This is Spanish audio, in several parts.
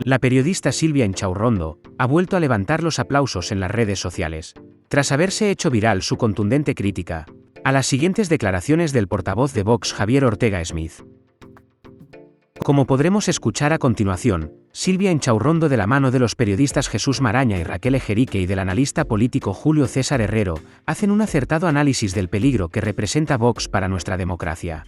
La periodista Silvia Inchaurrondo ha vuelto a levantar los aplausos en las redes sociales, tras haberse hecho viral su contundente crítica a las siguientes declaraciones del portavoz de Vox Javier Ortega Smith. Como podremos escuchar a continuación, Silvia Inchaurrondo, de la mano de los periodistas Jesús Maraña y Raquel Ejerique y del analista político Julio César Herrero, hacen un acertado análisis del peligro que representa Vox para nuestra democracia.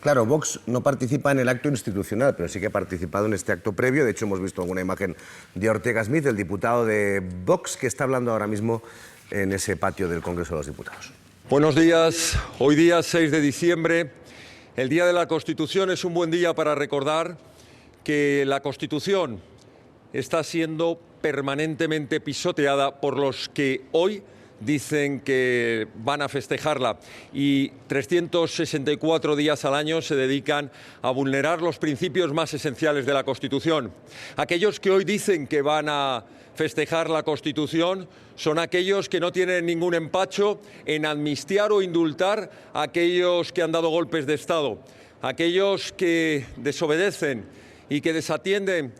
Claro, Vox no participa en el acto institucional, pero sí que ha participado en este acto previo. De hecho, hemos visto alguna imagen de Ortega Smith, el diputado de Vox, que está hablando ahora mismo en ese patio del Congreso de los Diputados. Buenos días. Hoy día 6 de diciembre, el Día de la Constitución, es un buen día para recordar que la Constitución está siendo permanentemente pisoteada por los que hoy dicen que van a festejarla, y 364 días al año se dedican a vulnerar los principios más esenciales de la Constitución. Aquellos que hoy dicen que van a festejar la Constitución son aquellos que no tienen ningún empacho en amnistiar o indultar a aquellos que han dado golpes de Estado, aquellos que desobedecen y que desatienden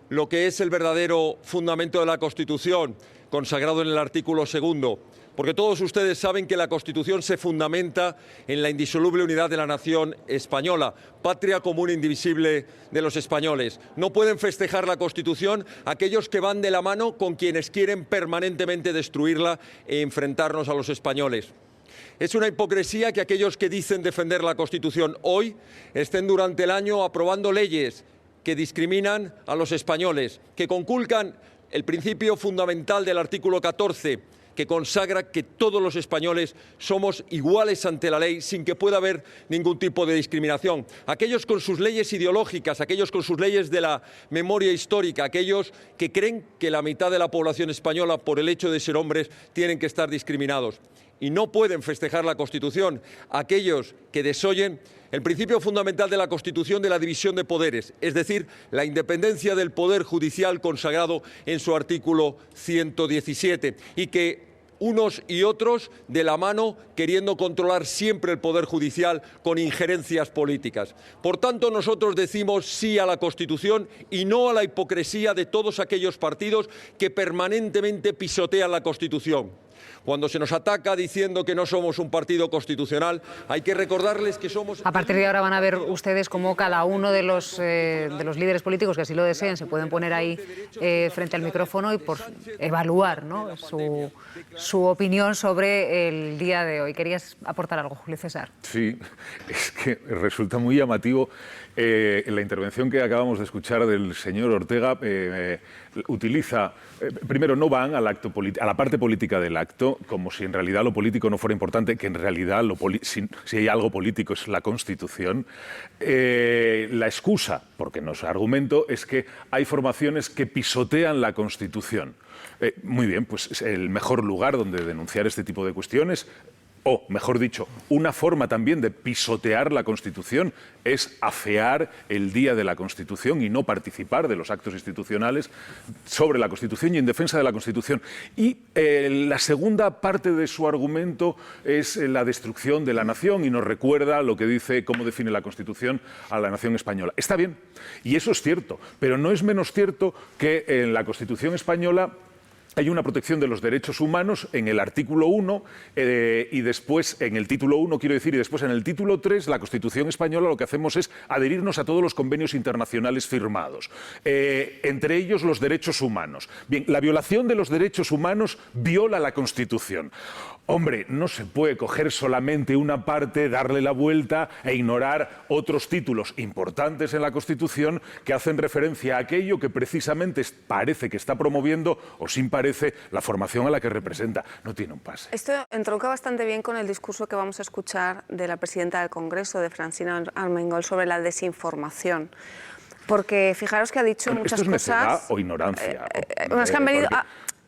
lo que es el verdadero fundamento de la Constitución, consagrado en el artículo 2, porque todos ustedes saben que la Constitución se fundamenta en la indisoluble unidad de la nación española, patria común e indivisible de los españoles. No pueden festejar la Constitución aquellos que van de la mano con quienes quieren permanentemente destruirla e enfrentarnos a los españoles. Es una hipocresía que aquellos que dicen defender la Constitución hoy estén durante el año aprobando leyes que discriminan a los españoles, que conculcan el principio fundamental del artículo 14, que consagra que todos los españoles somos iguales ante la ley sin que pueda haber ningún tipo de discriminación. Aquellos con sus leyes ideológicas, aquellos con sus leyes de la memoria histórica, aquellos que creen que la mitad de la población española, por el hecho de ser hombres, tienen que estar discriminados. Y no pueden festejar la Constitución aquellos que desoyen el principio fundamental de la Constitución de la división de poderes, es decir, la independencia del Poder Judicial consagrado en su artículo 117, y que unos y otros de la mano queriendo controlar siempre el Poder Judicial con injerencias políticas. Por tanto, nosotros decimos sí a la Constitución y no a la hipocresía de todos aquellos partidos que permanentemente pisotean la Constitución. Cuando se nos ataca diciendo que no somos un partido constitucional, hay que recordarles que somos... A partir de ahora van a ver ustedes cómo cada uno de los líderes políticos que así lo deseen se pueden poner ahí frente al micrófono y por evaluar, ¿no?, su opinión sobre el día de hoy. ¿Querías aportar algo, Julio César? Sí, es que resulta muy llamativo la intervención que acabamos de escuchar del señor Ortega. Utiliza, primero, no van al acto a la parte política del acto, como si en realidad lo político no fuera importante, que en realidad si hay algo político es la Constitución. La excusa, porque no es argumento, es que hay formaciones que pisotean la Constitución. Muy bien, pues es el mejor lugar donde denunciar este tipo de cuestiones. O, mejor dicho, una forma también de pisotear la Constitución es afear el Día de la Constitución y no participar de los actos institucionales sobre la Constitución y en defensa de la Constitución. Y la segunda parte de su argumento es la destrucción de la nación, y nos recuerda lo que dice, cómo define la Constitución a la nación española. Está bien, y eso es cierto, pero no es menos cierto que en la Constitución española hay una protección de los derechos humanos en el artículo 1 y después en el título 1, quiero decir, y después en el título 3, la Constitución española lo que hacemos es adherirnos a todos los convenios internacionales firmados, entre ellos los derechos humanos. Bien, la violación de los derechos humanos viola la Constitución. Hombre, no se puede coger solamente una parte, darle la vuelta e ignorar otros títulos importantes en la Constitución que hacen referencia a aquello que precisamente parece que está promoviendo, o sin parece, la formación a la que representa. No tiene un pase. Esto entronca bastante bien con el discurso que vamos a escuchar de la presidenta del Congreso, de Francina Armengol, sobre la desinformación. Porque fijaros que ha dicho muchas cosas... ¿Esto es necedad o ignorancia? Es que han venido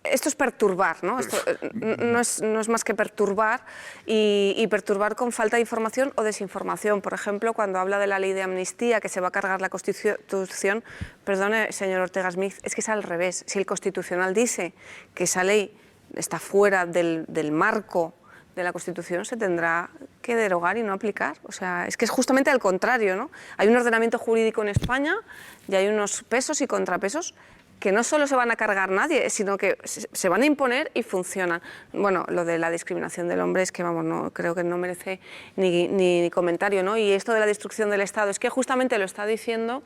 esto es perturbar, ¿no? Esto no es más que perturbar, y perturbar con falta de información o desinformación. Por ejemplo, cuando habla de la ley de amnistía, que se va a cargar la Constitución, perdone, señor Ortega Smith, es que es al revés. Si el Constitucional dice que esa ley está fuera del marco de la Constitución se tendrá que derogar y no aplicar. O sea, es que es justamente al contrario, ¿no? Hay un ordenamiento jurídico en España y hay unos pesos y contrapesos que no solo se van a cargar nadie, sino que se van a imponer y funcionan. Bueno, lo de la discriminación del hombre es que, vamos, no, creo que no merece ni comentario, ¿no? Y esto de la destrucción del Estado, es que justamente lo está diciendo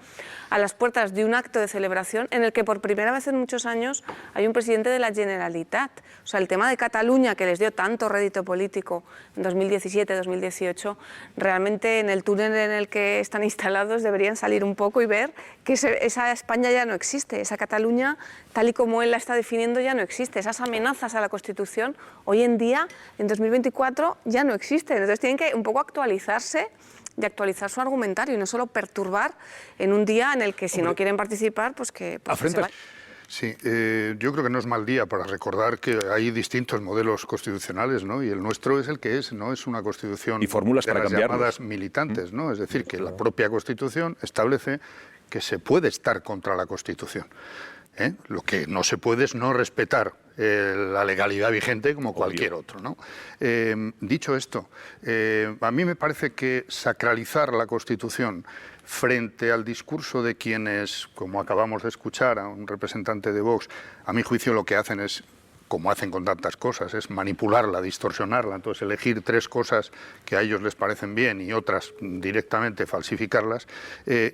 a las puertas de un acto de celebración en el que por primera vez en muchos años hay un presidente de la Generalitat. O sea, el tema de Cataluña, que les dio tanto rédito político en 2017, 2018, realmente en el túnel en el que están instalados deberían salir un poco y ver que esa España ya no existe, esa Cataluña, tal y como él la está definiendo, ya no existe. Esas amenazas a la Constitución, hoy en día, en 2024, ya no existen. Entonces tienen que un poco actualizarse y actualizar su argumentario y no solo perturbar en un día en el que si no quieren participar, pues que se vayan. Sí, yo creo que no es mal día para recordar que hay distintos modelos constitucionales, ¿no? Y el nuestro es el que es, no es una constitución y fórmulas de para las cambiarlos. llamadas militantes, ¿no? Es decir, que la propia Constitución establece que se puede estar contra la Constitución. Lo que no se puede es no respetar la legalidad vigente como cualquier otro, ¿no? Dicho esto, a mí me parece que sacralizar la Constitución frente al discurso de quienes, como acabamos de escuchar a un representante de Vox, a mi juicio lo que hacen es, como hacen con tantas cosas, es manipularla, distorsionarla, entonces elegir tres cosas que a ellos les parecen bien y otras directamente falsificarlas.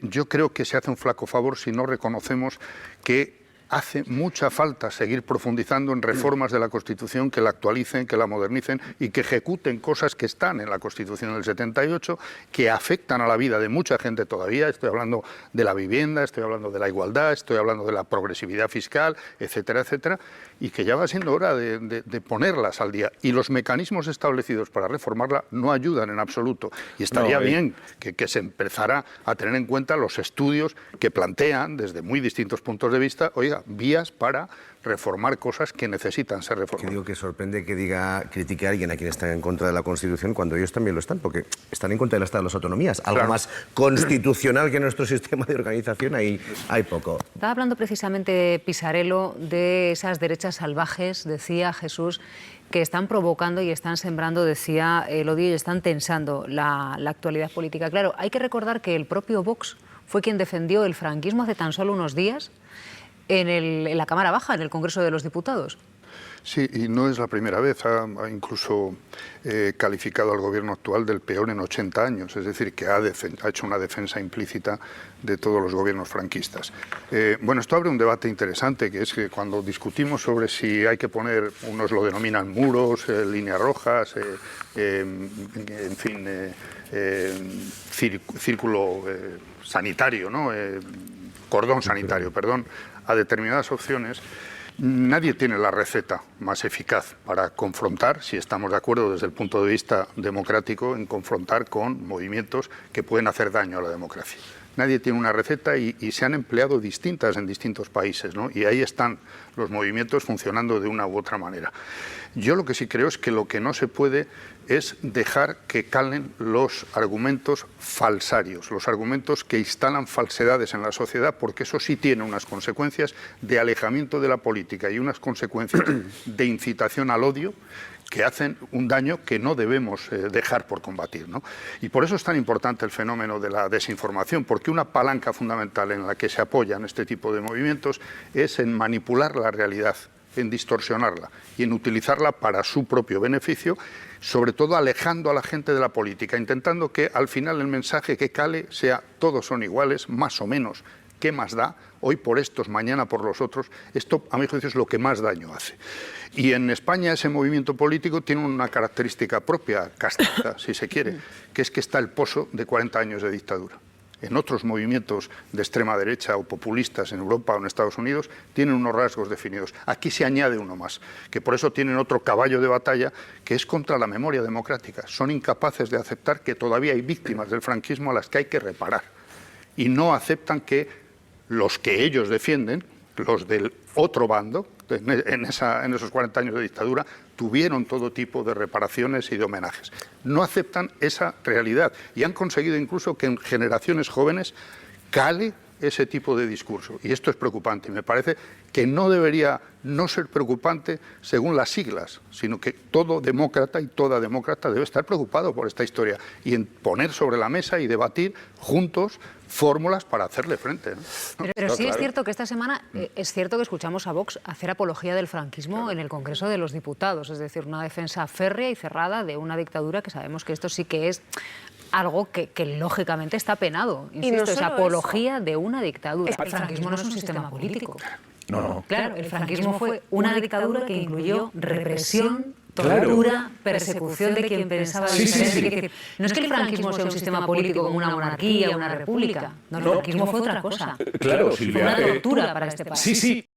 Yo creo que se hace un flaco favor si no reconocemos que hace mucha falta seguir profundizando en reformas de la Constitución que la actualicen, que la modernicen y que ejecuten cosas que están en la Constitución del 78, que afectan a la vida de mucha gente todavía. Estoy hablando de la vivienda, estoy hablando de la igualdad, estoy hablando de la progresividad fiscal, etcétera, etcétera, y que ya va siendo hora de ponerlas al día. Y los mecanismos establecidos para reformarla no ayudan en absoluto. Y estaría bien que se empezara a tener en cuenta los estudios que plantean desde muy distintos puntos de vista, oiga, vías para reformar cosas que necesitan ser reformadas. Que digo que sorprende que critique a alguien a quien está en contra de la Constitución cuando ellos también lo están, porque están en contra del Estado de las Autonomías. Algo más constitucional que nuestro sistema de organización, hay poco. Estaba hablando precisamente Pisarello de esas derechas salvajes, decía Jesús, que están provocando y están sembrando, decía, el odio y están tensando la actualidad política. Claro, hay que recordar que el propio Vox fue quien defendió el franquismo hace tan solo unos días en la Cámara Baja, en el Congreso de los Diputados. Sí, y no es la primera vez. Ha incluso calificado al gobierno actual del peor en 80 años. Es decir, que ha hecho una defensa implícita de todos los gobiernos franquistas. Bueno, esto abre un debate interesante, que es que cuando discutimos sobre si hay que poner, unos lo denominan muros, líneas rojas, en fin, círculo sanitario, ¿no? Cordón sanitario, perdón, a determinadas opciones, nadie tiene la receta más eficaz para confrontar, si estamos de acuerdo desde el punto de vista democrático, en confrontar con movimientos que pueden hacer daño a la democracia. Nadie tiene una receta y se han empleado distintas en distintos países, ¿no? Y ahí están los movimientos funcionando de una u otra manera. Yo lo que sí creo es que lo que no se puede es dejar que calen los argumentos falsarios, los argumentos que instalan falsedades en la sociedad, porque eso sí tiene unas consecuencias de alejamiento de la política y unas consecuencias de incitación al odio que hacen un daño que no debemos dejar por combatir, ¿no? Y por eso es tan importante el fenómeno de la desinformación, porque una palanca fundamental en la que se apoyan este tipo de movimientos es en manipular la realidad, en distorsionarla y en utilizarla para su propio beneficio, sobre todo alejando a la gente de la política, intentando que al final el mensaje que cale sea todos son iguales, más o menos. ¿Qué más da? Hoy por estos, mañana por los otros. Esto, a mi juicio, es lo que más daño hace. Y en España ese movimiento político tiene una característica propia, castiza, si se quiere, que es que está el pozo de 40 años de dictadura. En otros movimientos de extrema derecha o populistas en Europa o en Estados Unidos tienen unos rasgos definidos. Aquí se añade uno más, que por eso tienen otro caballo de batalla, que es contra la memoria democrática. Son incapaces de aceptar que todavía hay víctimas del franquismo a las que hay que reparar. Y no aceptan que los que ellos defienden, los del otro bando, en esos 40 años de dictadura, tuvieron todo tipo de reparaciones y de homenajes. No aceptan esa realidad y han conseguido incluso que en generaciones jóvenes cale ese tipo de discurso. Y esto es preocupante. Me parece que no debería no ser preocupante según las siglas, sino que todo demócrata y toda demócrata debe estar preocupado por esta historia y en poner sobre la mesa y debatir juntos fórmulas para hacerle frente, ¿no? Pero sí es cierto que esta semana es cierto que escuchamos a Vox hacer apología del franquismo en el Congreso de los Diputados, es decir, una defensa férrea y cerrada de una dictadura que sabemos que esto sí que es algo que lógicamente está penado. Insisto, es apología de una dictadura. El franquismo no es un sistema político. No. Claro, el franquismo fue una dictadura que incluyó represión, tortura, persecución de quien pensaba diferente. Es decir, no es que el franquismo sea un sistema político como una monarquía, una república. No, el franquismo fue otra cosa. Claro, Silvia. Fue una tortura para este país. Sí.